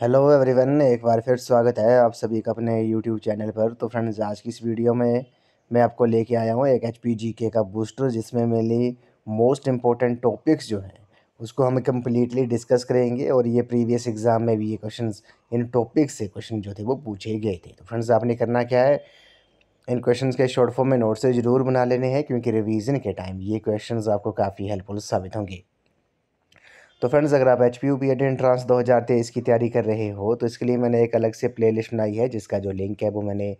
Hello everyone, एक बार फिर स्वागत है आप सभी का अपने यूट्यूब चैनल पर। तो फ्रेंड्स, आज की इस वीडियो में मैं आपको लेके आया हूँ एक एचपी जीके का बूस्टर, जिसमें मेनली मोस्ट इम्पोर्टेंट टॉपिक्स जो हैं उसको हम कम्प्लीटली डिस्कस करेंगे। और ये प्रीवियस एग्ज़ाम में भी ये क्वेश्चंस, इन टॉपिक्स से क्वेश्चन जो थे वो पूछे गए थे। तो फ्रेंड्स, आपने करना क्या है, इन क्वेश्चंस के शॉर्ट फॉर्म में नोट से ज़रूर बना लेने हैं, क्योंकि रिवीजन के टाइम ये क्वेश्चंस आपको काफ़ी हेल्पफुल साबित होंगे। तो फ्रेंड्स, अगर आप H P U B Ed entrance 2023 की तैयारी कर रहे हो तो इसके लिए मैंने एक अलग से प्लेलिस्ट बनाई है, जिसका जो लिंक है वो मैंने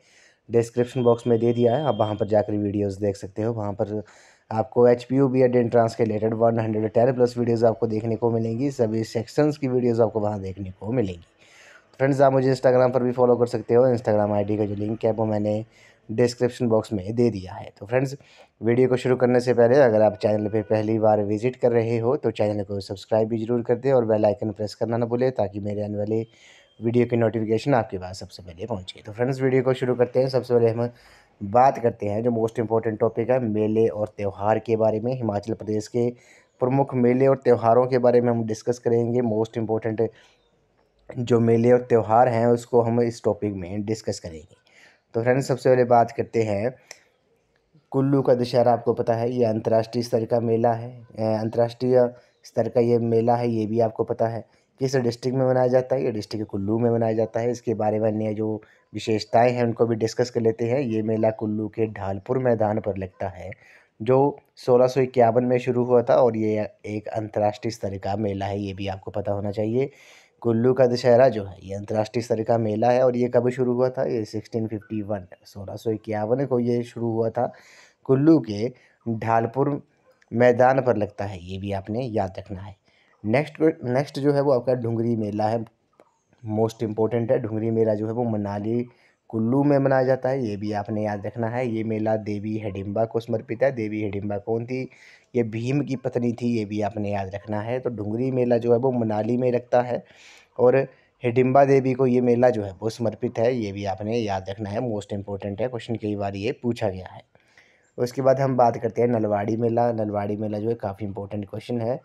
डिस्क्रिप्शन बॉक्स में दे दिया है। आप वहाँ पर जाकर वीडियोस देख सकते हो। वहाँ पर आपको H P U B Ed entrance के रिलेटेड 110 प्लस वीडियोज़ आपको देखने को मिलेंगी। सभी सेक्शंस की वीडियोज़ आपको वहाँ देखने को मिलेंगी। फ्रेंड्स, आप मुझे इंस्टाग्राम पर भी फॉलो कर सकते हो। इंस्टाग्राम आईडी का जो लिंक है वो मैंने डिस्क्रिप्शन बॉक्स में दे दिया है। तो फ्रेंड्स, वीडियो को शुरू करने से पहले अगर आप चैनल पे पहली बार विजिट कर रहे हो तो चैनल को सब्सक्राइब भी जरूर कर दें और बेल आइकन प्रेस करना ना भूलें, ताकि मेरे आने वाले वीडियो की नोटिफिकेशन आपके पास सबसे पहले पहुँचे। तो फ्रेंड्स, वीडियो को शुरू करते हैं। सबसे पहले हम बात करते हैं जो मोस्ट इंपॉर्टेंट टॉपिक है, मेले और त्यौहार के बारे में। हिमाचल प्रदेश के प्रमुख मेले और त्योहारों के बारे में हम डिस्कस करेंगे। मोस्ट इम्पोर्टेंट जो मेले और त्यौहार हैं उसको हम इस टॉपिक में डिस्कस करेंगे। तो फ्रेंड्स, सबसे पहले बात करते हैं कुल्लू का दशहरा। आपको पता है ये अंतर्राष्ट्रीय स्तर का मेला है, अंतर्राष्ट्रीय स्तर का ये मेला है, ये भी आपको पता है। किस डिस्ट्रिक्ट में मनाया जाता है? ये डिस्ट्रिक्ट कुल्लू में मनाया जाता है। इसके बारे में अन्य जो विशेषताएं हैं उनको भी डिस्कस कर लेते हैं। ये मेला कुल्लू के ढालपुर मैदान पर लगता है, जो 1651 में शुरू हुआ था, और ये एक अंतर्राष्ट्रीय स्तर का मेला है, ये भी आपको पता होना चाहिए। कुल्लू का दशहरा जो है ये अंतर्राष्ट्रीय स्तर का मेला है। और ये कब शुरू हुआ था? ये 1651 1651 को ये शुरू हुआ था। कुल्लू के ढालपुर मैदान पर लगता है, ये भी आपने याद रखना है। नेक्स्ट जो है वो आपका डुंगरी मेला है। मोस्ट इम्पोर्टेंट है। डुंगरी मेला जो है वो मनाली कुल्लू में मनाया जाता है, ये भी आपने याद रखना है। ये मेला देवी हिडिंबा को समर्पित है। देवी हिडिंबा कौन थी? ये भीम की पत्नी थी, ये भी आपने याद रखना है। तो डुंगरी मेला जो है वो मनाली में लगता है, और हिडिंबा देवी को ये मेला जो है वो समर्पित है, ये भी आपने याद रखना है। मोस्ट इंपॉर्टेंट है, क्वेश्चन कई बार ये पूछा गया है। उसके बाद हम बात करते हैं नलवाड़ी मेला। नलवाड़ी मेला जो है काफ़ी इंपॉर्टेंट क्वेश्चन है।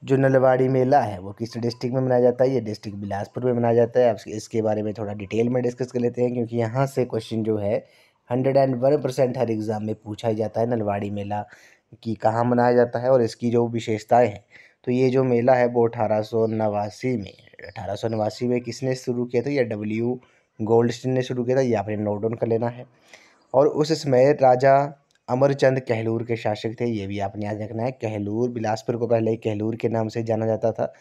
जो नलवाड़ी मेला है वो किस डिस्ट्रिक्ट में मनाया जाता है? ये डिस्ट्रिक्ट बिलासपुर में मनाया जाता है। अब इसके बारे में थोड़ा डिटेल में डिस्कस कर लेते हैं, क्योंकि यहाँ से क्वेश्चन जो है 101% हर एग्ज़ाम में पूछा ही जाता है। नलवाड़ी मेला कि कहाँ मनाया जाता है और इसकी जो विशेषताएं हैं। तो ये जो मेला है वो 1889 में किसने शुरू किया था? या डब्ल्यू गोल्डस्टीन ने शुरू किया था, ये आपने नोट डाउन कर लेना है। और उस समय राजा अमरचंद कहलूर के शासक थे, ये भी आपने याद रखना है। कहलूर, बिलासपुर को पहले कहलूर के नाम से जाना जाता था।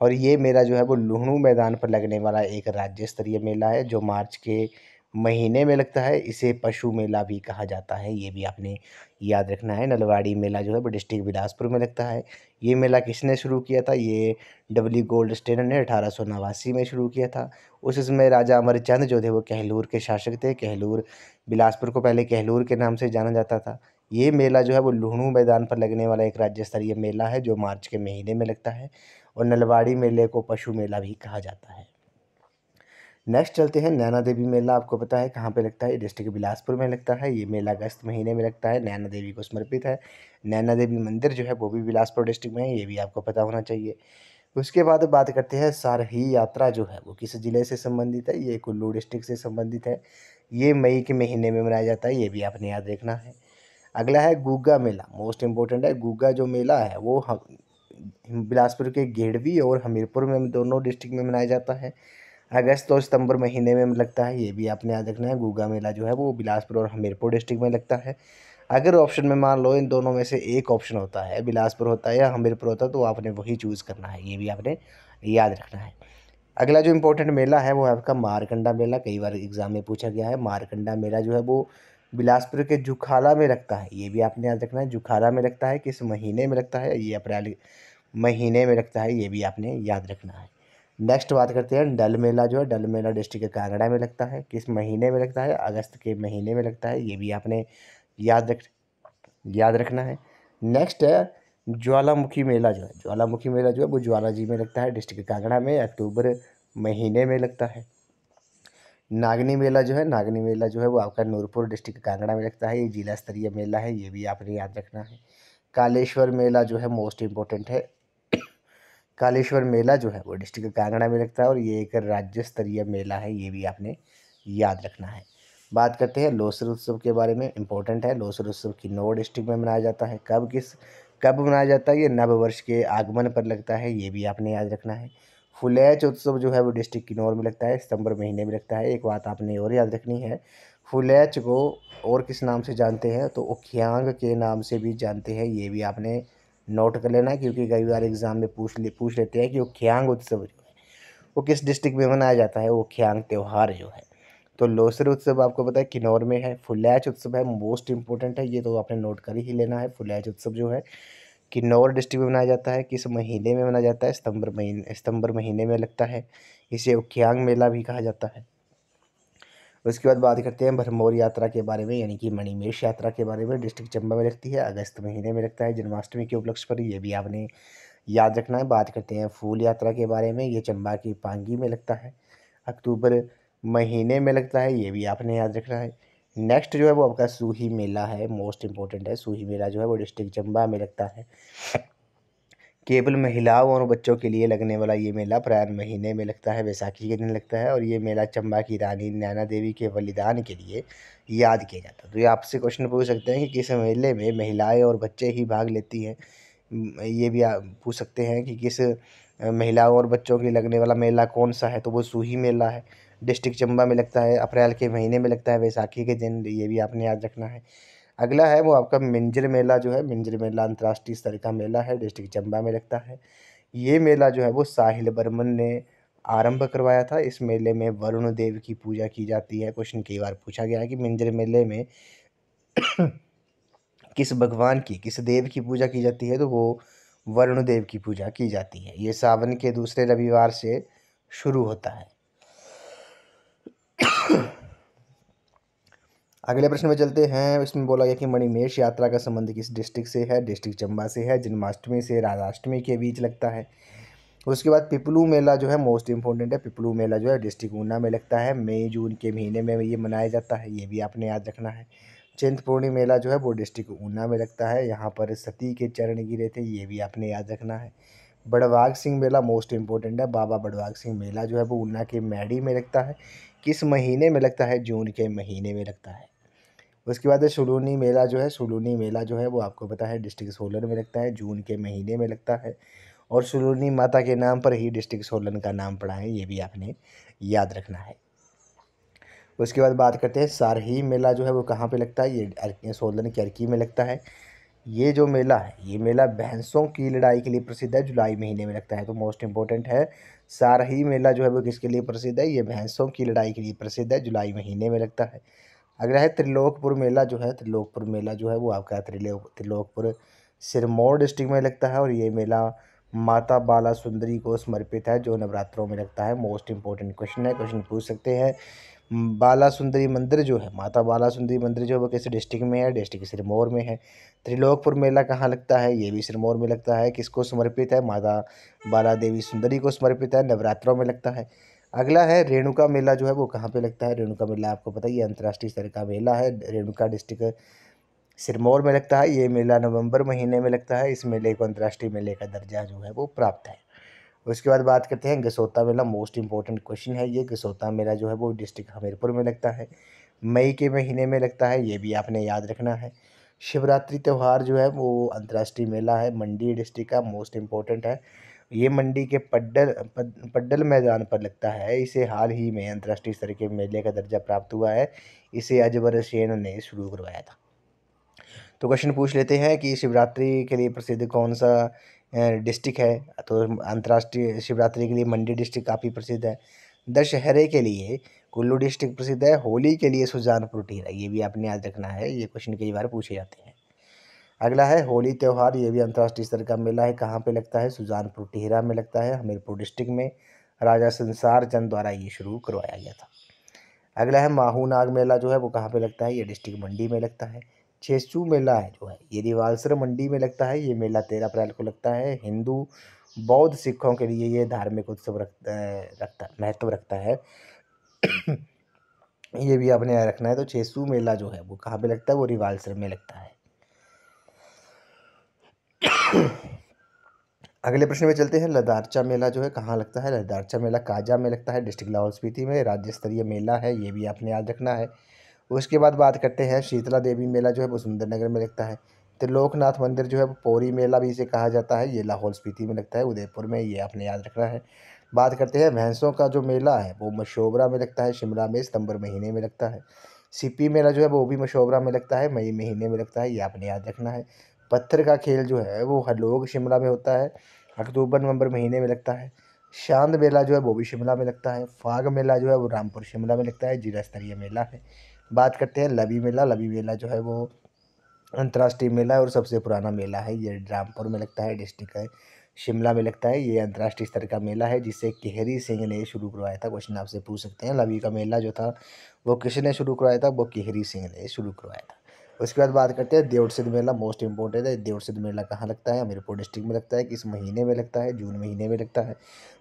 और ये मेला जो है वो लुहणू मैदान पर लगने वाला एक राज्य स्तरीय मेला है, जो मार्च के महीने में लगता है। इसे पशु मेला भी कहा जाता है, ये भी आपने याद रखना है। नलवाड़ी मेला जो है वो डिस्ट्रिक्ट बिलासपुर में लगता है। ये मेला किसने शुरू किया था? ये डब्ल्यू गोल्डस्टेन ने 1889 में शुरू किया था। उस समय राजा अमरचंद जो थे वो कहलूर के शासक थे। कहलूर, बिलासपुर को पहले कहलूर के नाम से जाना जाता था। ये मेला जो है वो लुहणू मैदान पर लगने वाला एक राज्य स्तरीय मेला है, जो मार्च के महीने में लगता है। और नलवाड़ी मेले को पशु मेला भी कहा जाता है। नेक्स्ट चलते हैं नैना देवी मेला। आपको पता है कहाँ पे लगता है? डिस्ट्रिक्ट बिलासपुर में लगता है। ये मेला अगस्त महीने में लगता है, नैना देवी को समर्पित है। नैना देवी मंदिर जो है वो भी बिलासपुर डिस्ट्रिक्ट में है, ये भी आपको पता होना चाहिए। उसके बाद बात करते हैं सारही यात्रा जो है वो किस ज़िले से संबंधित है? ये कुल्लू डिस्ट्रिक्ट से संबंधित है। ये मई के महीने में मनाया जाता है, ये भी आपने याद रखना है। अगला है गुग्गा मेला। मोस्ट इम्पोर्टेंट है। गुग्गा जो मेला है वो बिलासपुर के गेड़वी और हमीरपुर में दोनों डिस्ट्रिक्ट में मनाया जाता है। अगस्त और सितंबर महीने में लगता है, ये भी आपने याद रखना है। गुग्गा मेला जो है वो बिलासपुर और हमीरपुर डिस्ट्रिक्ट में लगता है। अगर ऑप्शन में मान लो इन दोनों में से एक ऑप्शन होता है, बिलासपुर होता है या हमीरपुर होता है, तो आपने वही चूज़ करना है, ये भी आपने याद रखना है। अगला जो इम्पोर्टेंट मेला है वो है आपका मारकंडा मेला। कई बार एग्जाम में पूछा गया है। मारकंडा मेला जो है वो बिलासपुर के जुखाला में लगता है, ये भी आपने याद रखना है। जुखाला में लगता है, किस महीने में लगता है? ये अप्रैल महीने में लगता है, ये भी आपने याद रखना है। नेक्स्ट बात करते हैं डल मेला जो है। डल मेला डिस्ट्रिक्ट के कांगड़ा में लगता है, किस महीने में लगता है? अगस्त के महीने में लगता है, ये भी आपने याद रख याद रखना है। नेक्स्ट है ज्वालामुखी मेला जो है। ज्वालामुखी मेला जो है वो ज्वाला जी में लगता है, डिस्ट्रिक्ट कांगड़ा में, अक्टूबर महीने में लगता है। नागनी मेला जो है, नागनी मेला जो है वो आपका नूरपुर डिस्ट्रिक्ट कांगड़ा में लगता है, ये जिला स्तरीय मेला है, ये भी आपने याद रखना है। कालेश्वर मेला जो है मोस्ट इम्पोर्टेंट है। कालेश्वर मेला जो है वो डिस्ट्रिक्ट कांगड़ा में लगता है और ये एक राज्य स्तरीय मेला है, ये भी आपने याद रखना है। बात करते हैं लोसर उत्सव के बारे में। इम्पोर्टेंट है, लोसर उत्सव किन्नौर डिस्ट्रिक्ट में मनाया जाता है। कब मनाया जाता है? ये नव वर्ष के आगमन पर लगता है, ये भी आपने याद रखना है। फुलैच उत्सव जो है वो डिस्ट्रिक्ट किन्नौर में लगता है, सितंबर महीने में लगता है। एक बात आपने और याद रखनी है, फुलैच को और किस नाम से जानते हैं? तो उखियांग के नाम से भी जानते हैं, ये भी आपने नोट कर लेना है, क्योंकि कई बार एग्जाम में पूछ लेते हैं कि उखियांग उत्सव जो है वो किस डिस्ट्रिक्ट में मनाया जाता है। वो उखियांग त्यौहार जो है, तो लोसर उत्सव आपको पता है किन्नौर में है। फुलैच उत्सव है, मोस्ट इंपॉर्टेंट है, ये तो आपने नोट कर ही लेना है। फुलैच उत्सव जो है किन्नौर डिस्ट्रिक्ट में मनाया जाता है। किस महीने में मनाया जाता है? सितंबर महीने में लगता है। इसे उखियांग मेला भी कहा जाता है। उसके बाद बात करते हैं भरमौर यात्रा के बारे में, यानी कि मणिमेश यात्रा के बारे में। डिस्ट्रिक्ट चंबा में लगती है, अगस्त महीने में लगता है जन्माष्टमी के उपलक्ष्य पर, ये भी आपने याद रखना है। बात करते हैं फूल यात्रा के बारे में, ये चंबा की पांगी में लगता है, अक्टूबर महीने में लगता है, ये भी आपने याद रखना है। नेक्स्ट जो है वो आपका सूही मेला है, मोस्ट इंपॉर्टेंट है। सूही मेला जो है वो डिस्ट्रिक्ट चंबा में लगता है। केवल महिलाओं और बच्चों के लिए लगने वाला ये मेला अप्रैल महीने में लगता है, वैसाखी के दिन लगता है। और ये मेला चंबा की रानी नैना देवी के बलिदान के लिए याद किया जाता है। तो ये आपसे क्वेश्चन पूछ सकते हैं कि किस मेले में महिलाएं और बच्चे ही भाग लेती हैं। ये भी आप पूछ सकते हैं कि किस महिलाओं और बच्चों के लगने वाला मेला कौन सा है? तो वो सूही मेला है, डिस्ट्रिक्ट चंबा में लगता है, अप्रैल के महीने में लगता है, वैसाखी के दिन, ये भी आपने याद रखना है। अगला है वो आपका मिंजर मेला जो है, मिंजर मेला अंतर्राष्ट्रीय स्तर का मेला है, डिस्ट्रिक्ट चंबा में लगता है। ये मेला जो है वो साहिल बर्मन ने आरंभ करवाया था। इस मेले में वरुण देव की पूजा की जाती है। क्वेश्चन कई बार पूछा गया है कि मिंजर मेले में किस भगवान की, किस देव की पूजा की जाती है? तो वो वरुण देव की पूजा की जाती है। ये सावन के दूसरे रविवार से शुरू होता है। अगले प्रश्न में चलते हैं। इसमें बोला गया कि मणिमेश यात्रा का संबंध किस डिस्ट्रिक्ट से है? डिस्ट्रिक्ट चंबा से है। जन्माष्टमी से राधाष्टमी के बीच लगता है। उसके बाद पिपलू मेला जो है मोस्ट इंपॉर्टेंट है। पिपलू मेला जो है डिस्ट्रिक्ट ऊना में लगता है, मई जून के महीने में ये मनाया जाता है, ये भी आपने याद रखना है। चिंतपूर्णी मेला जो है वो डिस्ट्रिक्ट ऊना में लगता है, यहाँ पर सती के चरण गिरे थे, ये भी आपने याद रखना है। बड़वाग सिंह मेला मोस्ट इंपॉर्टेंट है। बाबा बड़वाग सिंह मेला जो है वो ऊना के मैडी में लगता है। किस महीने में लगता है? जून के महीने में लगता है। उसके बाद सुलूनी मेला जो है, सुलूनी मेला जो है वो आपको पता है डिस्ट्रिक्ट सोलन में लगता है, जून के महीने में लगता है। और सुलूनी माता के नाम पर ही डिस्ट्रिक्ट सोलन का नाम पड़ा है, ये भी आपने याद रखना है। उसके बाद बात करते हैं सारही मेला जो है वो कहाँ पे लगता है? ये सोलन की अर्की में लगता है। ये जो मेला है, ये मेला भैंसों की लड़ाई के लिए प्रसिद्ध है, जुलाई महीने में लगता है। तो मोस्ट इंपॉर्टेंट है, सारही मेला जो है वो किसके लिए प्रसिद्ध है? ये भैंसों की लड़ाई के लिए प्रसिद्ध है, जुलाई महीने में लगता है। अगला है त्रिलोकपुर मेला जो है, त्रिलोकपुर मेला जो है वो आपका त्रिलोकपुर सिरमौर डिस्ट्रिक्ट में लगता है। और ये मेला माता बाला सुंदरी को समर्पित है, जो नवरात्रों में लगता है। मोस्ट इंपॉर्टेंट क्वेश्चन है, क्वेश्चन पूछ सकते हैं। बाला सुंदरी मंदिर जो है, माता बाला सुंदरी मंदिर जो है वो किस डिस्ट्रिक्ट में है? डिस्ट्रिक्ट सिरमौर में है। त्रिलोकपुर मेला कहाँ लगता है? ये भी सिरमौर में लगता है। किसको समर्पित है? माता बाला देवी सुंदरी को समर्पित है, नवरात्रों में लगता है। अगला है रेणुका मेला जो है वो कहाँ पे लगता है? रेणुका मेला आपको पता है ये अंतर्राष्ट्रीय स्तर का मेला है, रेणुका डिस्ट्रिक्ट सिरमौर में लगता है। ये मेला नवंबर महीने में लगता है। इस मेले को अंतर्राष्ट्रीय मेले का दर्जा जो है वो प्राप्त है। उसके बाद बात करते हैं गसोता मेला, मोस्ट इंपॉर्टेंट क्वेश्चन है ये। गसोता मेला जो है वो डिस्ट्रिक्ट हमीरपुर में लगता है, मई के महीने में लगता है, ये भी आपने याद रखना है। शिवरात्रि त्यौहार जो है वो अंतर्राष्ट्रीय मेला है, मंडी डिस्ट्रिक्ट का, मोस्ट इंपॉर्टेंट है। ये मंडी के पड्डल मैदान पर लगता है। इसे हाल ही में अंतर्राष्ट्रीय स्तर के मेले का दर्जा प्राप्त हुआ है। इसे अजबर सेन ने शुरू करवाया था। तो क्वेश्चन पूछ लेते हैं कि शिवरात्रि के लिए प्रसिद्ध कौन सा डिस्ट्रिक्ट है? तो अंतर्राष्ट्रीय शिवरात्रि के लिए मंडी डिस्ट्रिक्ट काफ़ी प्रसिद्ध है। दशहरे के लिए कुल्लू डिस्ट्रिक्ट प्रसिद्ध है। होली के लिए सुजानपुर टिहरा, ये भी आपने याद रखना है, ये क्वेश्चन कई बार पूछे जाते हैं। अगला है होली त्यौहार, ये भी अंतर्राष्ट्रीय स्तर का मेला है। कहाँ पे लगता है? सुजानपुर टिहरा में लगता है, हमीरपुर डिस्ट्रिक्ट में। राजा संसार चंद द्वारा ये शुरू करवाया गया था। अगला है माहू नाग मेला जो है वो कहाँ पे लगता है? ये डिस्ट्रिक्ट मंडी में लगता है। छेसू मेला है जो है ये रिवालसर मंडी में लगता है। ये मेला 13 अप्रैल को लगता है। हिंदू बौद्ध सिखों के लिए ये धार्मिक उत्सव महत्व रखता है। ये भी आपने याद रखना है। तो छेसू मेला जो है वो कहाँ पे लगता है? वो रिवालसर में लगता है। अगले प्रश्न में चलते हैं। लदारचा मेला जो है कहाँ लगता है? लदारचा मेला काजा में लगता है, डिस्ट्रिक्ट लाहौल स्पीति में। राज्य स्तरीय मेला है, ये भी आपने याद रखना है। उसके बाद बात करते हैं, शीतला देवी मेला जो है वो सुंदरनगर में लगता है। त्रिलोकनाथ मंदिर जो है वो पौरी मेला भी इसे कहा जाता है, ये लाहौल स्पीति में लगता है, उदयपुर में, ये आपने याद रखना है। बात करते हैं भैंसों का जो मेला है वो मशोबरा में लगता है, शिमला में, सितंबर महीने में लगता है। सीपी मेला जो है वो भी मशोबरा में लगता है, मई महीने में लगता है, ये आपने याद रखना है। पत्थर का खेल जो है वो हरलोग शिमला में होता है, अक्टूबर नवंबर महीने में लगता है। चांद मेला जो है वो भी शिमला में लगता है। फाग मेला जो है वो रामपुर शिमला में लगता है, जिला स्तरीय मेला है। बात करते हैं लवी मेला। लवी मेला जो है वो अंतर्राष्ट्रीय मेला है और सबसे पुराना मेला है, ये रामपुर में लगता है, डिस्ट्रिक्ट है शिमला में लगता है। ये अंतर्राष्ट्रीय स्तर का मेला है जिसे केहरी सिंह ने शुरू करवाया था। क्वेश्चन आपसे पूछ सकते हैं, लवी का मेला जो था वो किसने शुरू करवाया था? वो केहरी सिंह ने शुरू करवाया था। उसके बाद बात करते हैं देवसिद्ध मेला, मोस्ट इंपॉर्टेंट है। देवसिद्ध मेला कहाँ लगता है? हमीरपुर डिस्ट्रिक्ट में लगता है। किस महीने में लगता है? जून महीने में लगता है।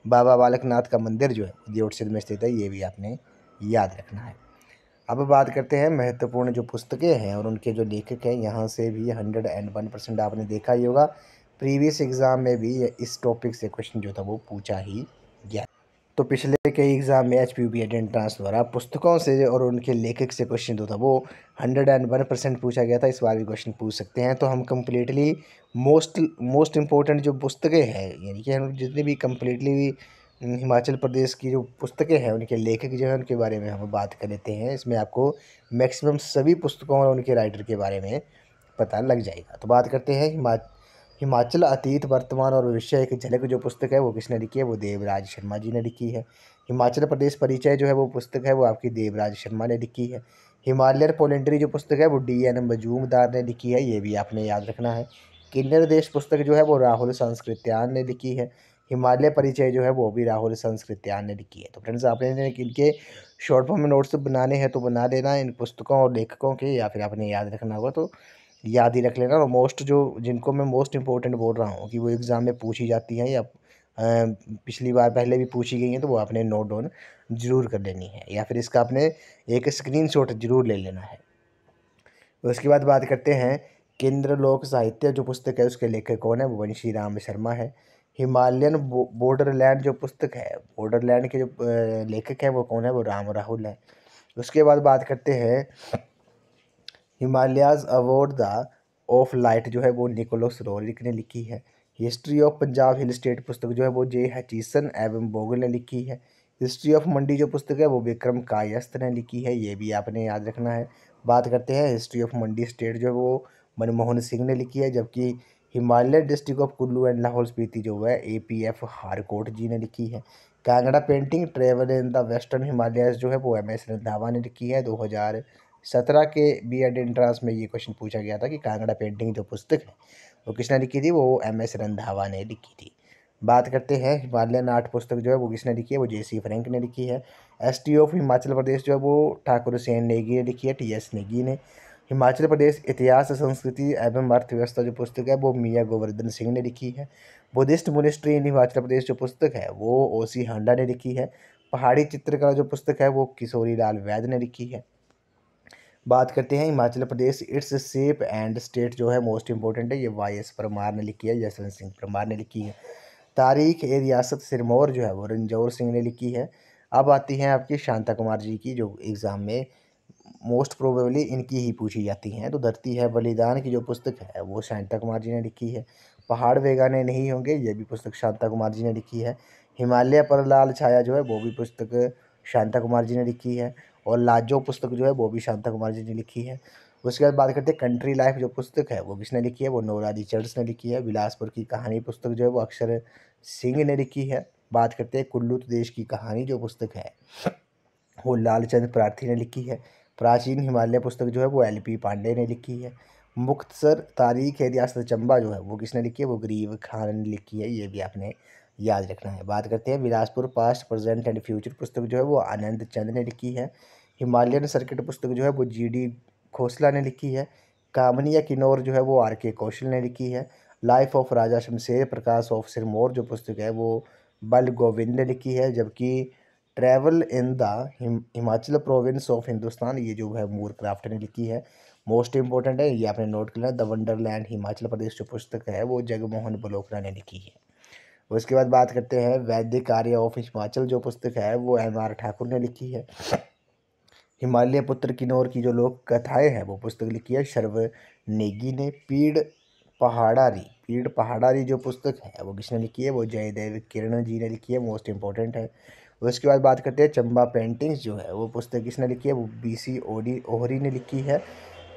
बाबा बालकनाथ का मंदिर जो है देवसिद्ध में स्थित है, ये भी आपने याद रखना है। अब बात करते हैं महत्वपूर्ण जो पुस्तकें हैं और उनके जो लेखक हैं। यहाँ से भी 101% आपने देखा ही होगा, प्रीवियस एग्ज़ाम में भी इस टॉपिक से क्वेश्चन जो था वो पूछा ही गया। तो पिछले कई एग्ज़ाम में HPUB एंट्रेंस द्वारा पुस्तकों से और उनके लेखक से क्वेश्चन जो था वो 101% पूछा गया था। इस बार भी क्वेश्चन पूछ सकते हैं। तो हम कम्प्लीटली मोस्ट इम्पोर्टेंट जो पुस्तकें हैं, यानी कि हम जितनी भी कम्प्लीटली हिमाचल प्रदेश की जो पुस्तकें हैं उनके लेखक जो हैं उनके बारे में हम बात कर लेते हैं। इसमें आपको मैक्सिमम सभी पुस्तकों और उनके राइटर के बारे में पता लग जाएगा। तो बात करते हैं हिमाचल अतीत वर्तमान और भविष्य एक झलक जो पुस्तक है वो किसने लिखी है? वो देवराज शर्मा जी ने लिखी है। हिमाचल प्रदेश परिचय जो है वो पुस्तक है वो आपकी देवराज शर्मा ने लिखी है। हिमालयन पोलेंट्री जो पुस्तक है वो DN मजूमदार ने लिखी है, ये भी आपने याद रखना है। किन्नर देश पुस्तक जो है वो राहुल संस्कृत्यान ने लिखी है। हिमालय परिचय जो है वो भी राहुल संस्कृत्यान ने लिखी है। तो फ्रेंड्स आपने इनके शॉर्ट फॉर्म में नोट्स बनाने हैं तो बना लेना इन पुस्तकों और लेखकों के, या फिर आपने याद रखना होगा तो याद ही रख लेना। और मोस्ट जो जिनको मैं मोस्ट इंपॉर्टेंट बोल रहा हूँ कि वो एग्ज़ाम में पूछी जाती हैं या पिछली बार पहले भी पूछी गई हैं, तो वो आपने नोट डाउन ज़रूर कर लेनी है, या फिर इसका आपने एक स्क्रीनशॉट ज़रूर ले लेना है। उसके बाद बात करते हैं केंद्र लोक साहित्य जो पुस्तक है उसके लेखक कौन है? वो वंशी राम शर्मा है। हिमालयन बॉर्डरलैंड जो पुस्तक है, बॉर्डरलैंड के जो लेखक हैं वो कौन है? वो राम राहुल है। उसके बाद बात करते हैं Himalayas award the of light जो है वो निकोलस रोरिक ने लिखी है। History of Punjab hill state पुस्तक जो है वो J हचीसन एवं बोगल ने लिखी है। हिस्ट्री ऑफ मंडी जो पुस्तक है वो विक्रम कायस्थ ने लिखी है, ये भी आपने याद रखना है। बात करते हैं हिस्ट्री ऑफ मंडी स्टेट जो है वो मनमोहन सिंह ने लिखी है, जबकि Himalaya district of Kullu and Lahaul Spiti जो है APF हारकोट जी ने लिखी है। Kangra painting travel in the western Himalayas जो है वो MS रंधावा ने लिखी है। 2017 के B.Ed एंट्रांस में ये क्वेश्चन पूछा गया था कि कांगड़ा पेंटिंग जो पुस्तक है वो किसने लिखी थी? वो MS रंधावा ने लिखी थी। बात करते हैं हिमालयन आर्ट पुस्तक जो है वो किसने लिखी है? वो JC फ्रैंक ने लिखी है। ST ऑफ हिमाचल प्रदेश जो है वो ठाकुर सेन नेगी ने लिखी है, TS नेगी ने। हिमाचल प्रदेश इतिहास संस्कृति एवं अर्थव्यवस्था जो पुस्तक है वो मियाँ गोवर्धन सिंह ने लिखी है। बुद्धिस्ट मोनेस्ट्री इन हिमाचल प्रदेश जो पुस्तक है वो OC हांडा ने लिखी है। पहाड़ी चित्रकला जो पुस्तक है वो किशोरी लाल वैद ने लिखी है। बात करते हैं Himachal Pradesh its shape and state जो है मोस्ट इंपॉर्टेंट है, ये YS परमार ने लिखी है, यशवंत सिंह परमार ने लिखी है। तारीख ए रियासत सिरमौर जो है वो रंजौर सिंह ने लिखी है। अब आती हैं आपकी शांता कुमार जी की, जो एग्ज़ाम में मोस्ट प्रोबेबली इनकी ही पूछी जाती हैं। तो धरती है बलिदान की जो पुस्तक है वो शांता कुमार जी ने लिखी है। पहाड़ बेगाने नहीं होंगे, ये भी पुस्तक शांता कुमार जी ने लिखी है। हिमालय पर लाल छाया जो है वो भी पुस्तक शांता कुमार जी ने लिखी है। और लाजो पुस्तक जो है वो भी शांता कुमार जी ने लिखी है। उसके बाद बात करते हैं कंट्री लाइफ जो पुस्तक है वो किसने लिखी है? वो नोरा रिचर्ड्स ने लिखी है। बिलासपुर की कहानी पुस्तक जो है वो अक्षर सिंह ने लिखी है। बात करते हैं कुल्लू देश की कहानी जो पुस्तक है वो लालचंद प्रार्थी ने लिखी है। प्राचीन हिमालय पुस्तक जो है वो LP पांडे ने लिखी है। मुख्तसर तारीख है रियासत चंबा जो है वो किसने लिखी है? वो गरीब खान ने लिखी है, ये भी आपने याद रखना है। बात करते हैं Bilaspur past present and future पुस्तक जो है वो आनंद चंद ने लिखी है। हिमालयन सर्किट पुस्तक जो है वो GD खोसला ने लिखी है। कामनी या किन्नौर जो है वो RK कौशल ने लिखी है। Life of Raja Shamsher Prakash of Sirmaur जो पुस्तक है वो बल गोविंद ने लिखी है। जबकि travel in the Himachal province of Hindustan ये जो है मूर क्राफ्ट ने लिखी है। मोस्ट इंपॉर्टेंट है, ये आपने नोट कर लेना। द वंडरलैंड हिमाचल प्रदेश जो पुस्तक है वो जगमोहन बलोकरा ने लिखी है। उसके बाद बात करते हैं वैदिक आर्य ऑफ हिमाचल जो पुस्तक है वो M.R. ठाकुर ने लिखी है। हिमालय पुत्र किन्नौर की जो लोक कथाएं हैं वो पुस्तक लिखी है शर्व नेगी ने। पीड़ पहाड़ारी जो पुस्तक है वो किसने लिखी है, वो जयदेव किरण जी ने लिखी है, मोस्ट इंपॉर्टेंट है। उसके बाद बात करते हैं चंबा पेंटिंग्स जो है वो पुस्तक किसने लिखी है, वो BC ओहरी ने लिखी है।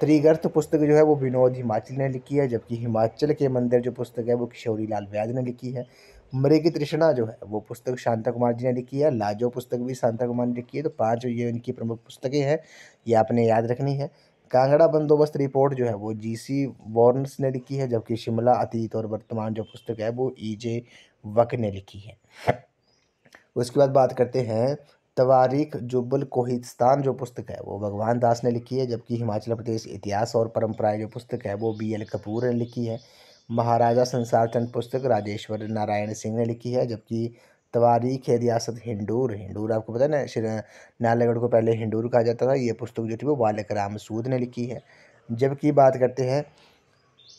त्रिगर्त पुस्तक जो है वो विनोद हिमाचल ने लिखी है, जबकि हिमाचल के मंदिर जो पुस्तक है वो किशोरी लाल वैद ने लिखी है। मृग तृष्णा जो है वो पुस्तक शांता कुमार जी ने लिखी है। लाजो पुस्तक भी शांता कुमार ने लिखी है। तो 5 ये इनकी प्रमुख पुस्तकें हैं, ये आपने याद रखनी है। कांगड़ा बंदोबस्त रिपोर्ट जो है वो GC वॉर्न्स ने लिखी है, जबकि शिमला अतीत और वर्तमान जो पुस्तक है वो EJ वक ने लिखी है। उसके बाद बात करते हैं तवारीख जुब्बल कोहिस्तान जो पुस्तक है वो भगवान दास ने लिखी है, जबकि हिमाचल प्रदेश इतिहास और परंपराएं जो पुस्तक है वो BL कपूर ने लिखी है। महाराजा संसार चंद पुस्तक राजेश्वर नारायण सिंह ने लिखी है, जबकि तवारीख है रियासत हिंडूर आपको पता है ना, नालागढ़ को पहले हिंडूर कहा जाता था, ये पुस्तक जो थी वो बालक राम सूद ने लिखी है। जबकि बात करते हैं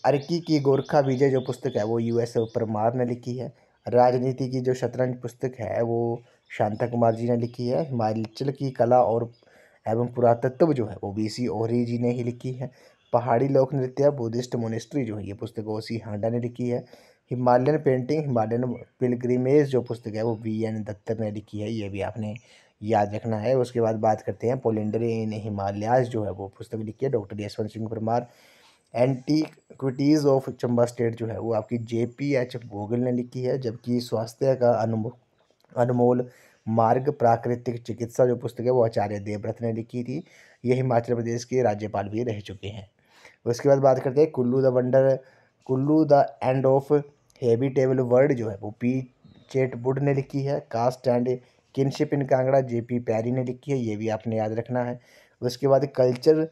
अर्की की गोरखा विजय जो पुस्तक है वो US परमार ने लिखी है। राजनीति की जो शतरंज पुस्तक है वो शांता कुमार जी ने लिखी है। हिमाचल की कला और एवं पुरातत्व जो है वो BC ओहरी जी ने ही लिखी है। पहाड़ी लोक नृत्य बुद्धिस्ट मोनेस्ट्री जो है ये पुस्तक OC हांडा ने लिखी है। हिमालयन पेंटिंग हिमालयन पिलग्रिमेज जो पुस्तक है वो VN दत्तर ने लिखी है, ये भी आपने याद रखना है। उसके बाद बात करते हैं पोलेंडरी इन हिमालयाज जो है वो पुस्तक लिखी है doctor Yashwant Singh Parmar. Antiquities of Chamba state जो है वो आपकी JPH भोगल ने लिखी है, जबकि स्वास्थ्य का अनमोल मार्ग प्राकृतिक चिकित्सा जो पुस्तक है वो आचार्य देवव्रत ने लिखी थी, ये हिमाचल प्रदेश के राज्यपाल भी रह चुके हैं। उसके बाद बात करते हैं Kullu the end of habitable world जो है वो P चेटवुड ने लिखी है। Caste and kinship in Kangra JP Parry ने लिखी है, ये भी आपने याद रखना है। उसके बाद culture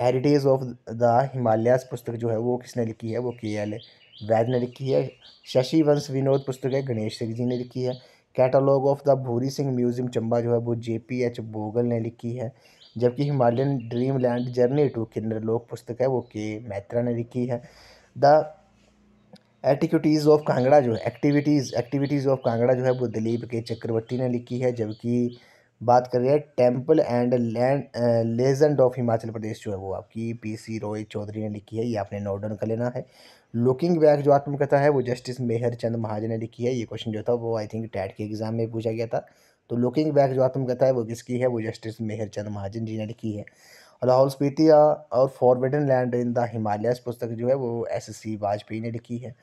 heritage of the Himalayas पुस्तक जो है वो किसने लिखी है, वो KL वैद ने लिखी है। शशि वंश विनोद पुस्तक है गणेश सिंह जी ने लिखी है। Catalogue of the Bhuri Singh museum Chamba जो है वो JPH भोगल ने लिखी है, जबकि Himalayan dream land journey to Kinnar Lok पुस्तक है वो K मैत्रा ने लिखी है। द एक्टिविटीज़ ऑफ कांगड़ा जो है वो दिलीप के चक्रवर्ती ने लिखी है, जबकि बात कर रहे हैं temple and land legend of Himachal Pradesh जो है वो आपकी PC रॉय चौधरी ने लिखी है, ये आपने नोट डाउन कर लेना है। लुकिंग बैक जो आत्मकथा है वो जस्टिस मेहर चंद महाजन ने लिखी है, ये क्वेश्चन जो था वो आई थिंक टैट के एग्जाम में पूछा गया था। तो लुकिंग बैक जो आत्मकथा है वो किसकी है, वो जस्टिस मेहर चंद महाजन जी ने लिखी है। लाहौल स्पीति और forbidden land in the Himalayas पुस्तक जो है वो SC वाजपेयी ने लिखी है।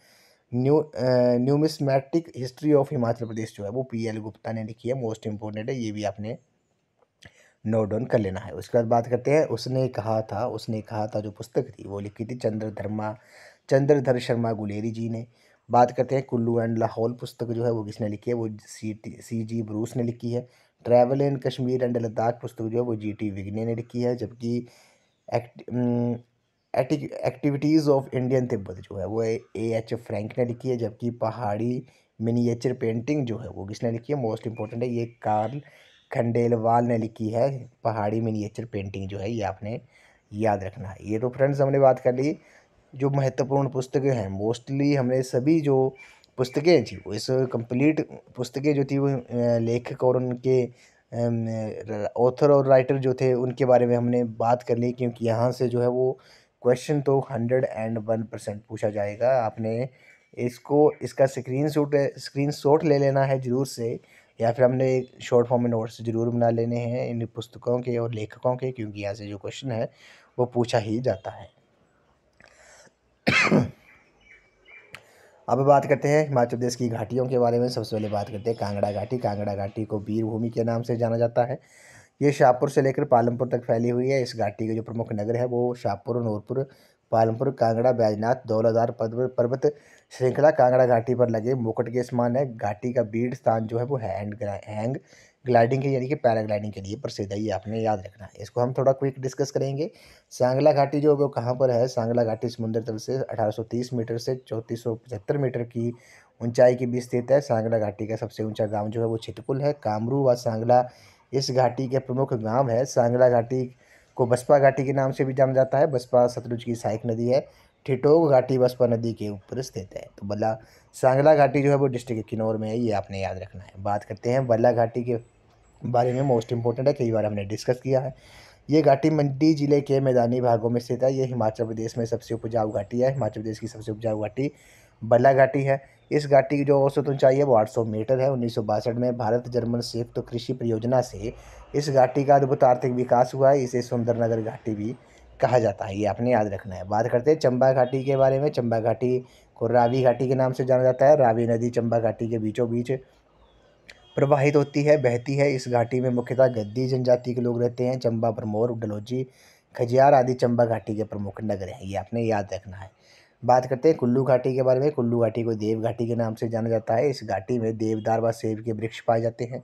Numismatic history of Himachal Pradesh जो है वो PL गुप्ता ने लिखी है, मोस्ट इंपॉर्टेंट है, ये भी आपने नोट डाउन कर लेना है। उसके बाद बात करते हैं उसने कहा था जो पुस्तक थी वो लिखी थी चंद्रधर शर्मा गुलेरी जी ने। बात करते हैं कुल्लू एंड लाहौल पुस्तक जो है वो किसने लिखी है, वो CG ब्रूस ने लिखी है। Travel in Kashmir and Ladakh पुस्तक जो है वो GT विगने ने लिखी है, जबकि एक्टिविटीज़ ऑफ इंडियन तिब्बत जो है वो AH फ्रैंक ने लिखी है, जबकि पहाड़ी मिनिएचर पेंटिंग जो है वो किसने लिखी है, मोस्ट इंपॉर्टेंट है, ये कार्ल खंडेलवाल ने लिखी है। पहाड़ी मिनिएचर पेंटिंग जो है ये आपने याद रखना है। ये तो फ्रेंड्स हमने बात कर ली जो महत्वपूर्ण पुस्तकें हैं, मोस्टली हमने सभी जो पुस्तकें थी वो इस कंप्लीट पुस्तकें जो थी वो लेखक और उनके ऑथर और राइटर जो थे उनके बारे में हमने बात कर ली, क्योंकि यहाँ से जो है वो क्वेश्चन तो 101% पूछा जाएगा। आपने इसका स्क्रीनशॉट ले लेना है ज़रूर से, या फिर हमने शॉर्ट फॉर्म में नोट्स ज़रूर बना लेने हैं इन पुस्तकों के और लेखकों के, क्योंकि यहाँ से जो क्वेश्चन है वो पूछा ही जाता है। अब बात करते हैं हिमाचल प्रदेश की घाटियों के बारे में। सबसे पहले बात करते हैं कांगड़ा घाटी को वीर भूमि के नाम से जाना जाता है। ये शाहपुर से लेकर पालमपुर तक फैली हुई है। इस घाटी के जो प्रमुख नगर है वो शाहपुर, नूरपुर, पालमपुर, कांगड़ा, बैजनाथ, दौलतधार पर्वत श्रृंखला कांगड़ा घाटी पर लगे मुकुट के समान है। घाटी का बीड़ स्थान जो है वो हैंग ग्लाइडिंग के यानी कि पैराग्लाइडिंग के लिए प्रसिद्ध है, ये आपने याद रखना है। इसको हम थोड़ा क्विक डिस्कस करेंगे। सांगला घाटी जो है वो कहाँ पर है, सांगला घाटी समुद्र तल से 1830 मीटर से 3475 मीटर की ऊंचाई के बीच स्थित है। सांगला घाटी का सबसे ऊंचा गांव जो है वो छितकुल है। कामरू व सांगला इस घाटी के प्रमुख गांव है। सांगला घाटी को बसपा घाटी के नाम से भी जाना जाता है। बसपा सतलुज की सहायक नदी है। ठिठोक घाटी बसपा नदी के ऊपर स्थित है। तो बल्ला सांगला घाटी जो है वो डिस्ट्रिक्ट किन्नौर में है, ये आपने याद रखना है। बात करते हैं बल्ला घाटी के बारे में, मोस्ट इंपॉर्टेंट है, कई बार हमने डिस्कस किया है। ये घाटी मंडी जिले के मैदानी भागों में स्थित है। ये हिमाचल प्रदेश में सबसे उपजाऊ घाटी है। हिमाचल प्रदेश की सबसे उपजाऊ घाटी बल्ला घाटी है। इस घाटी की जो औसत ऊंचाई है वो 800 मीटर है। 1962 में भारत जर्मन संयुक्त कृषि परियोजना से इस घाटी का अद्भुत आर्थिक विकास हुआ है। इसे सुंदरनगर घाटी भी कहा जाता है, ये आपने याद रखना है। बात करते हैं चंबा घाटी के बारे में। चंबा घाटी को रावी घाटी के नाम से जाना जाता है। रावी नदी चंबा घाटी के बीचों बीच प्रवाहित होती है, बहती है। इस घाटी में मुख्यतः गद्दी जनजाति के लोग रहते हैं। चंबा, भरमौर, डलहौजी, खजियार आदि चंबा घाटी के प्रमुख नगर हैं, ये आपने याद रखना है। बात करते हैं कुल्लू घाटी के बारे में। कुल्लू घाटी को देव घाटी के नाम से जाना जाता है। इस घाटी में देवदार व सेब के वृक्ष पाए जाते हैं।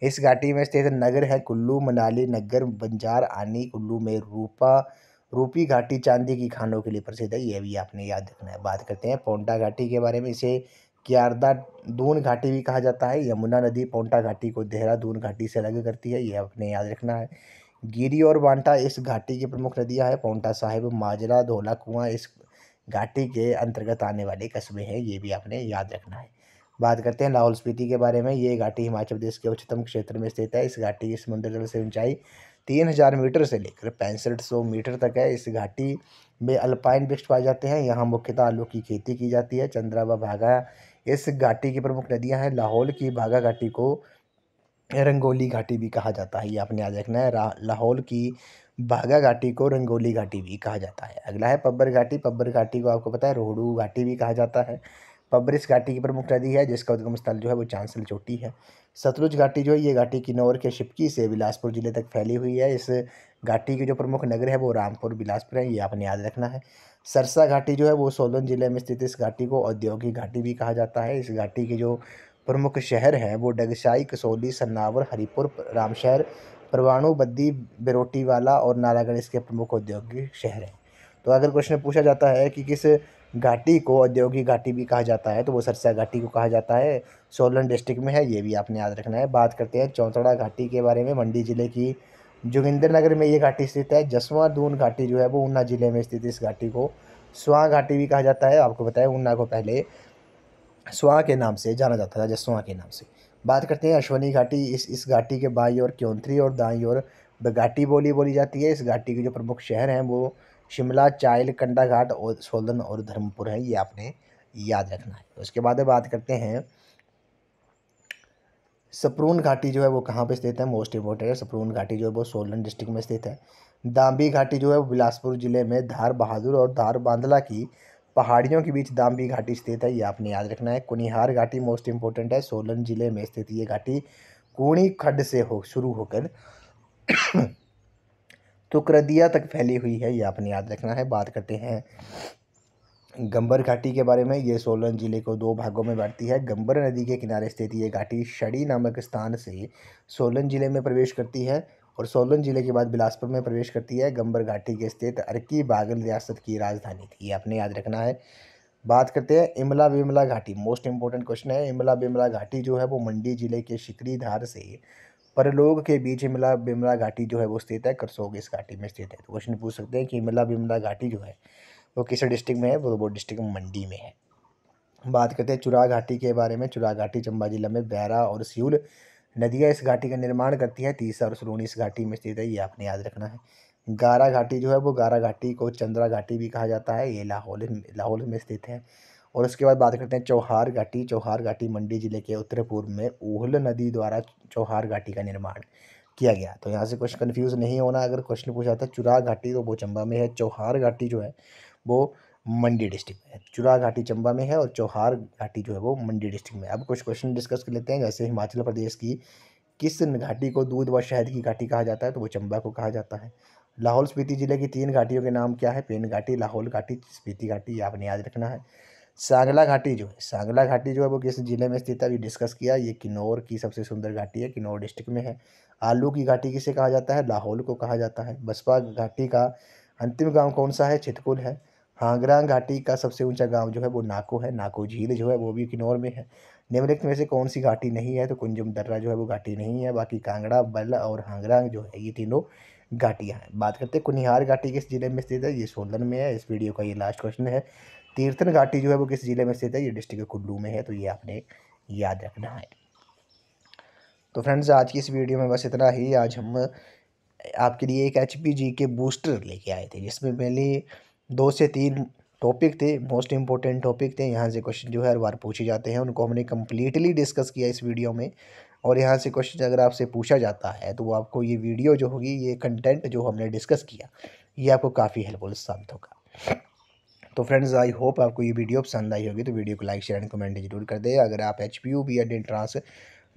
इस घाटी में स्थित नगर है कुल्लू, मनाली, नग्गर, बंजार, आनी। कुल्लू में रूपी घाटी चांदी की खानों के लिए प्रसिद्ध है, ये भी आपने याद रखना है। बात करते हैं पोंटा घाटी के बारे में। इसे क्यारदा दून घाटी भी कहा जाता है। यमुना नदी पोंटा घाटी को देहरादून घाटी से अलग करती है, ये आपने याद रखना है। गिरी और बांटा इस घाटी की प्रमुख नदियां हैं। पोंटा साहिब, माजरा, धौला कुआं इस घाटी के अंतर्गत आने वाले कस्बे हैं, ये भी आपने याद रखना है। बात करते हैं लाहौल स्पीति के बारे में। ये घाटी हिमाचल प्रदेश के उच्चतम क्षेत्र में स्थित है। इस घाटी की समुद्र जल से ऊंचाई 3000 मीटर से लेकर 6500 मीटर तक है। इस घाटी में अल्पाइन वृक्ष पाए जाते हैं। यहाँ मुख्यतः आलू की खेती की जाती है। चंद्रा व भागा इस घाटी की प्रमुख नदियां हैं। लाहौल की भागा घाटी को रंगोली घाटी भी कहा जाता है, ये आपने याद रखना है। लाहौल की बागा घाटी को रंगोली घाटी भी कहा जाता है। अगला है पब्बर घाटी। पब्बर घाटी को आपको पता है रोहड़ू घाटी भी कहा जाता है। पब्बर इस घाटी की प्रमुख नदी है, जिसका उद्गम स्थल जो है वो चांसल चोटी है। सतलुज घाटी जो है, ये घाटी किन्नौर के शिपकी से बिलासपुर जिले तक फैली हुई है। इस घाटी के जो प्रमुख नगर है वो रामपुर, बिलासपुर है, ये आपने याद रखना है। सरसा घाटी जो है वो सोलन जिले में स्थित। इस घाटी को औद्योगिक घाटी भी कहा जाता है। इस घाटी के जो प्रमुख शहर हैं वो डगशाई, कसौली, सन्नावर, हरिपुर, रामशहर, परवाणु, बद्दी, बिरोटीवाला और नालागढ़ इसके प्रमुख औद्योगिक शहर हैं। तो अगर क्वेश्चन पूछा जाता है कि किस घाटी को औद्योगिक घाटी भी कहा जाता है, तो वो सरसा घाटी को कहा जाता है, सोलन डिस्ट्रिक्ट में है, ये भी आपने याद रखना है। बात करते हैं चौतड़ा घाटी के बारे में। मंडी जिले की जोगिंदरनगर में ये घाटी स्थित है। जसवां दून घाटी जो है वो ऊना जिले में स्थित। इस घाटी को स्वां घाटी भी कहा जाता है। आपको पता है ऊना को पहले स्वां के नाम से जाना जाता था, जसवां के नाम से। बात करते हैं अश्वनी घाटी। इस घाटी के बाईं ओर क्योंथरी और दाईं ओर बघाटी बोली जाती है। इस घाटी के जो प्रमुख शहर हैं वो शिमला, चाइल, कंडाघाट और सोलन और धर्मपुर है, ये आपने याद रखना है। उसके बाद बात करते हैं सपरून घाटी जो है वो कहाँ पे स्थित है, मोस्ट इंपॉर्टेंट है। सपरून घाटी जो है वो सोलन डिस्ट्रिक्ट में स्थित है। दाम्बी घाटी जो है वो बिलासपुर जिले में धार बहादुर और धार बांदला की पहाड़ियों के बीच दाम्बी घाटी स्थित है, ये आपने याद रखना है। कुनिहार घाटी मोस्ट इंपॉर्टेंट है, सोलन जिले में स्थित ये घाटी कूणी खड्ड से शुरू होकर तुकरदिया तक फैली हुई है, ये आपने याद रखना है। बात करते हैं गंबर घाटी के बारे में। ये सोलन जिले को दो भागों में बांटती है। गंबर नदी के किनारे स्थित ये घाटी शड़ी नामक स्थान से सोलन जिले में प्रवेश करती है और सोलन जिले के बाद बिलासपुर में प्रवेश करती है। गंबर घाटी के स्थित अर्की बागल रियासत की राजधानी थी, ये आपने याद रखना है। बात करते हैं इमला बिमला घाटी। मोस्ट इंपॉर्टेंट क्वेश्चन है। इमला बिमला घाटी जो है वो मंडी जिले के शिकरीधार से परलोग के बीच इमला बिमला घाटी जो है वो स्थित है, करसोग इस घाटी में स्थित है। तो क्वेश्चन पूछ सकते हैं कि इमला बिमला घाटी जो है वो किस डिस्ट्रिक्ट में है, वो डिस्ट्रिक्ट मंडी में है। बात करते हैं चुरा घाटी के बारे में। चुरा घाटी चंबा जिला में बैरा और सियूल नदियाँ इस घाटी का निर्माण करती है। तीसा और सलूनी इस घाटी में स्थित है, ये आपने याद रखना है। गारा घाटी जो है वो गारा घाटी को चंद्रा घाटी भी कहा जाता है, ये लाहौल में स्थित है। और उसके बाद बात करते हैं चौहार घाटी। चौहार घाटी मंडी जिले के उत्तर पूर्व में ऊहल नदी द्वारा चौहार घाटी का निर्माण किया गया। तो यहाँ से कुछ कन्फ्यूज़ नहीं होना। अगर क्वेश्चन पूछा था चुरा घाटी तो वो चंबा में है, चौहार घाटी जो है वो मंडी डिस्ट्रिक्ट में है। चुरा घाटी चंबा में है और चौहार घाटी जो है वो मंडी डिस्ट्रिक्ट में है। अब कुछ क्वेश्चन डिस्कस कर लेते हैं। जैसे हिमाचल प्रदेश की किस घाटी को दूध व शहद की घाटी कहा जाता है, तो वो चंबा को कहा जाता है। लाहौल स्पीति जिले की 3 घाटियों के नाम क्या है, पेन घाटी, लाहौल घाटी, स्पीति घाटी, ये आपने याद रखना है। सांगला घाटी जो है, सांगला घाटी जो है वो किस जिले में स्थित है, अभी डिस्कस किया। ये किन्नौर की सबसे सुंदर घाटी है, किन्नौर डिस्ट्रिक्ट में है। आलू की घाटी किसे कहा जाता है, लाहौल को कहा जाता है। बसपा घाटी का अंतिम गांव कौन सा है, चितकुल है। हांगरा घाटी का सबसे ऊंचा गांव जो है वो नाको है, नाको झील जो है वो भी किन्नौर में है। निम्नलिखित में से कौन सी घाटी नहीं है? तो कुंजुम दर्रा जो है वो घाटी नहीं है। बाकी कांगड़ा, बल और हांगड़ा जो है ये तीनों घाटियाँ हैं। बात करते हैं कुनिहार घाटी किस जिले में स्थित है? ये सोलन में है। इस वीडियो का ये लास्ट क्वेश्चन है। तीर्थन घाटी जो है वो किस जिले में स्थित है? ये डिस्ट्रिक्ट कुल्लू में है। तो ये आपने याद रखना है। तो फ्रेंड्स आज की इस वीडियो में बस इतना ही। आज हम आपके लिए एक HPG के बूस्टर लेके आए थे, जिसमें मेनली 2 से 3 टॉपिक थे, मोस्ट इंपॉर्टेंट टॉपिक थे। यहाँ से क्वेश्चन जो है हर बार पूछे जाते हैं, उनको हमने कम्प्लीटली डिस्कस किया इस वीडियो में। और यहाँ से क्वेश्चन अगर आपसे पूछा जाता है तो वो आपको ये वीडियो जो होगी, ये कंटेंट जो हमने डिस्कस किया, ये आपको काफ़ी हेल्पफुल साबित होगा। तो फ्रेंड्स आई होप आपको ये वीडियो पसंद आई होगी। तो वीडियो को लाइक शेयर एंड कमेंट जरूर कर दें। अगर आप HPU B.Ed एंट्रांस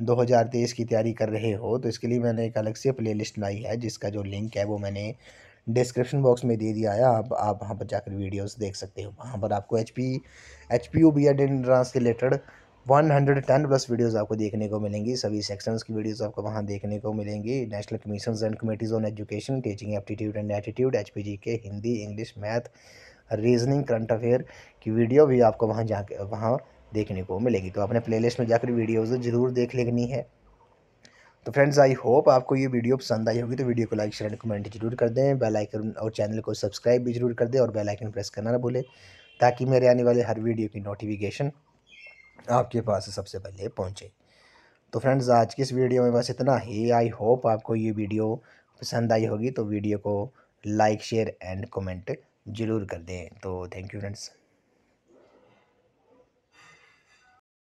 2023 की तैयारी कर रहे हो तो इसके लिए मैंने एक अलग से प्लेलिस्ट बनाई है, जिसका जो लिंक है वो मैंने डिस्क्रिप्शन बॉक्स में दे दिया है। आप वहाँ पर जाकर वीडियोस देख सकते हो। वहाँ पर आपको HPU B.Ed एंट्रांस के रिलेटेड 110 प्लस वीडियोस आपको देखने को मिलेंगी। सभी सेक्शंस की वीडियोस आपको वहाँ देखने को मिलेंगी। National commissions and committees on education, teaching aptitude and attitude, HPG के Hindi, English, math, reasoning, current affair की वीडियो भी आपको वहाँ जाके वहाँ देखने को मिलेगी। तो अपने प्लेलिस्ट में जाकर वीडियोस ज़रूर देख लेनी है। तो फ्रेंड्स आई होप आपको ये वीडियो पसंद आई होगी। तो वीडियो को लाइक शेयर एंड कमेंट जरूर कर दें। बेल आइकन और चैनल को सब्सक्राइब भी जरूर कर दें और बेल आइकन प्रेस करना ना भूलें, ताकि मेरे आने वाले हर वीडियो की नोटिफिकेशन आपके पास सबसे पहले पहुँचे। तो फ्रेंड्स आज की इस वीडियो में बस इतना ही। आई होप आपको ये वीडियो पसंद आई होगी। तो वीडियो को लाइक शेयर एंड कमेंट जरूर कर दें। तो थैंक यू फ्रेंड्स।